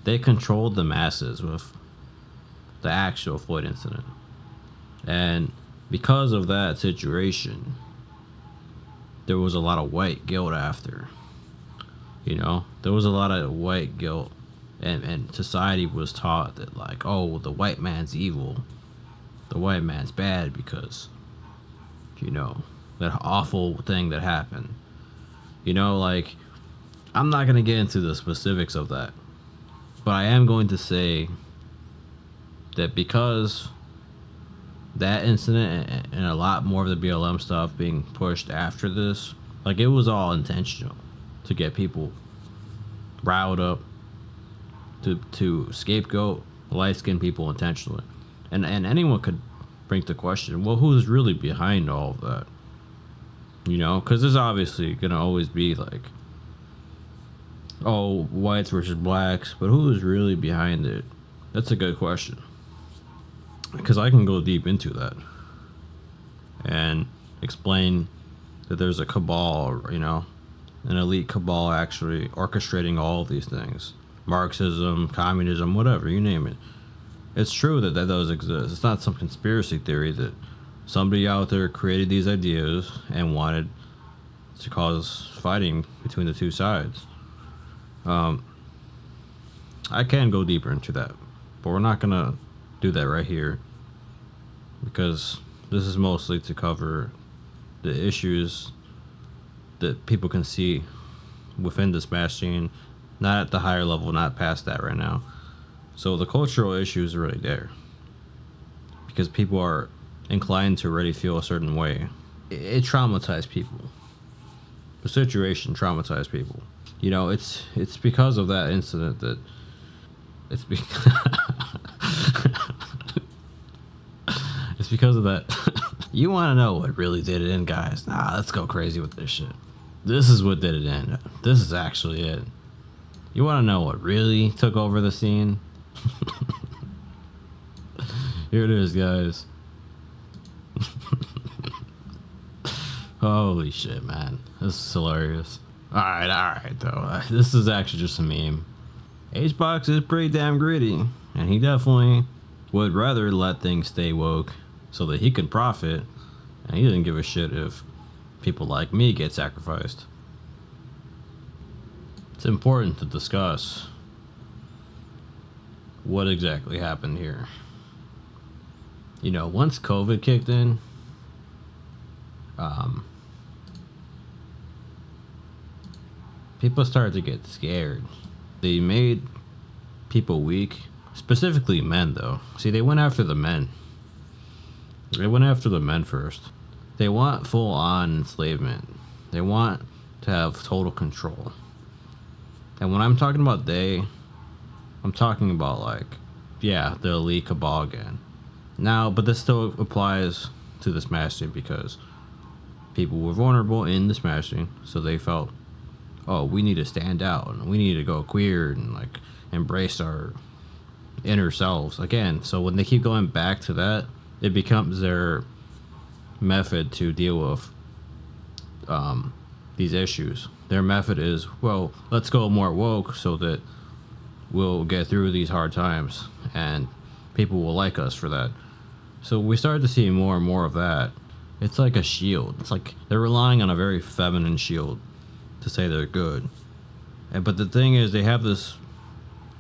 They controlled the masses with the actual Floyd incident. And because of that situation, there was a lot of white guilt after. You know, there was a lot of white guilt, and society was taught that, like, oh, the white man's evil, the white man's bad because, you know, that awful thing that happened. You know, like, I'm not going to get into the specifics of that, but I am going to say that because that incident and a lot more of the BLM stuff being pushed after this, like, it was all intentional to get people riled up, to scapegoat light-skinned people intentionally. And anyone could bring the question, well, who's really behind all of that? You know, because there's obviously gonna always be like, oh, whites versus blacks, but who is really behind it? That's a good question, because I can go deep into that and explain that there's a cabal, you know, an elite cabal actually orchestrating all of these things. Marxism, communism, whatever, you name it. It's true that those exist. It's not some conspiracy theory that somebody out there created these ideas and wanted to cause fighting between the two sides. I can go deeper into that, but we're not gonna do that right here, because this is mostly to cover the issues that people can see within the Smash scene, not at the higher level, not past that right now. So the cultural issues are really there, because people are inclined to already feel a certain way. It traumatized people. The situation traumatized people. You know, it's because of that incident that it's it's because of that. You want to know what really did it in, guys? Nah, let's go crazy with this shit. This is what did it in. This is actually it. You want to know what really took over the scene? Here it is, guys. Holy shit, man. This is hilarious. Alright, though. This is actually just a meme. HBox is pretty damn greedy, and he definitely would rather let things stay woke so that he could profit, and he doesn't give a shit if people like me get sacrificed. It's important to discuss what exactly happened here. You know, once COVID kicked in, people started to get scared. They made people weak, specifically men, though. See, they went after the men. They went after the men first. They want full-on enslavement. They want to have total control. And when I'm talking about they, I'm talking about, like, yeah, the elite cabal again. Now, but this still applies to the Smash scene, because people were vulnerable in the Smash scene, so they felt, oh, we need to stand out, and we need to go queer and, like, embrace our inner selves again. So when they keep going back to that, it becomes their method to deal with these issues. Their method is, well, let's go more woke so that we'll get through these hard times and people will like us for that. So we started to see more and more of that. It's like a shield. It's like they're relying on a very feminine shield to say they're good. But the thing is, they have this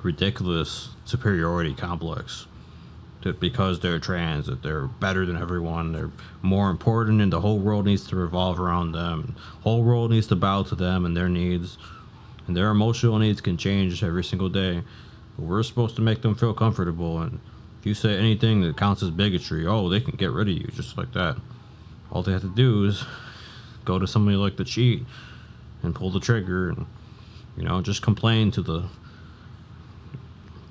ridiculous superiority complex that because they're trans, that they're better than everyone, they're more important, and the whole world needs to revolve around them. The whole world needs to bow to them and their needs, and their emotional needs can change every single day. But we're supposed to make them feel comfortable, and if you say anything that counts as bigotry, oh, they can get rid of you just like that. All they have to do is go to somebody like the Cheat and pull the trigger, and, you know, just complain to the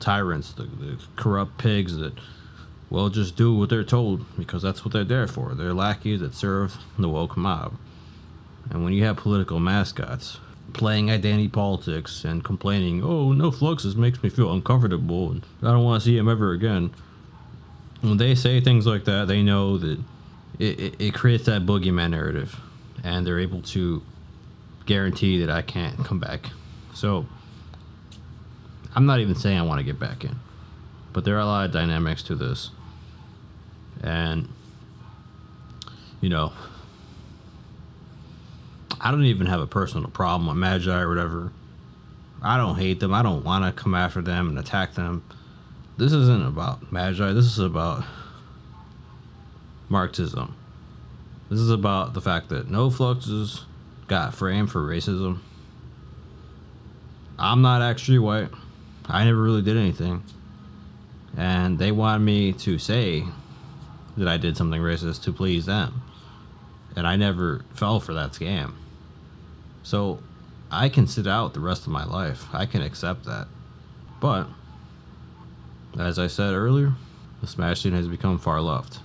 tyrants, the corrupt pigs that will just do what they're told, because that's what they're there for. They're lackeys that serve the woke mob. And when you have political mascots playing identity politics and complaining, oh, no Fluxus makes me feel uncomfortable and I don't want to see him ever again, when they say things like that, they know that it creates that boogeyman narrative, and they're able to guarantee that I can't come back. So I'm not even saying I want to get back in, but there are a lot of dynamics to this. And, you know, I don't even have a personal problem with Magi or whatever. I don't hate them. I don't want to come after them and attack them. This isn't about Magi. This is about Marxism. This is about the fact that No Fluxes got framed for racism. I'm not actually white. I never really did anything. And they wanted me to say that I did something racist to please them. And I never fell for that scam. So I can sit out the rest of my life. I can accept that. But, as I said earlier, the Smash scene has become far left.